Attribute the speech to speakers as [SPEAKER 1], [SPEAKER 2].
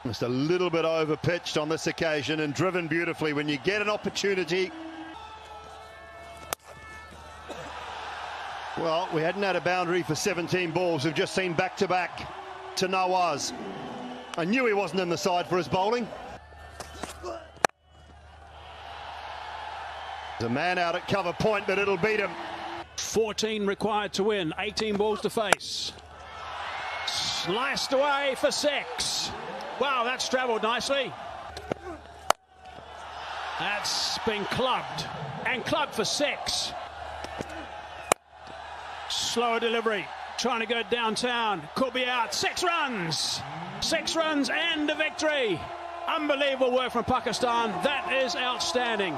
[SPEAKER 1] Just a little bit over-pitched on this occasion and driven beautifully when you get an opportunity. Well, we hadn't had a boundary for 17 balls. We've just seen back-to-back to Nawaz. I knew he wasn't in the side for his bowling. There's a man out at cover point, but it'll beat him.
[SPEAKER 2] 14 required to win, 18 balls to face. Sliced away for 6. Wow, that's travelled nicely. That's been clubbed, and clubbed for 6. Slower delivery, trying to go downtown, could be out. 6 runs! 6 runs and a victory. Unbelievable work from Pakistan. That is outstanding.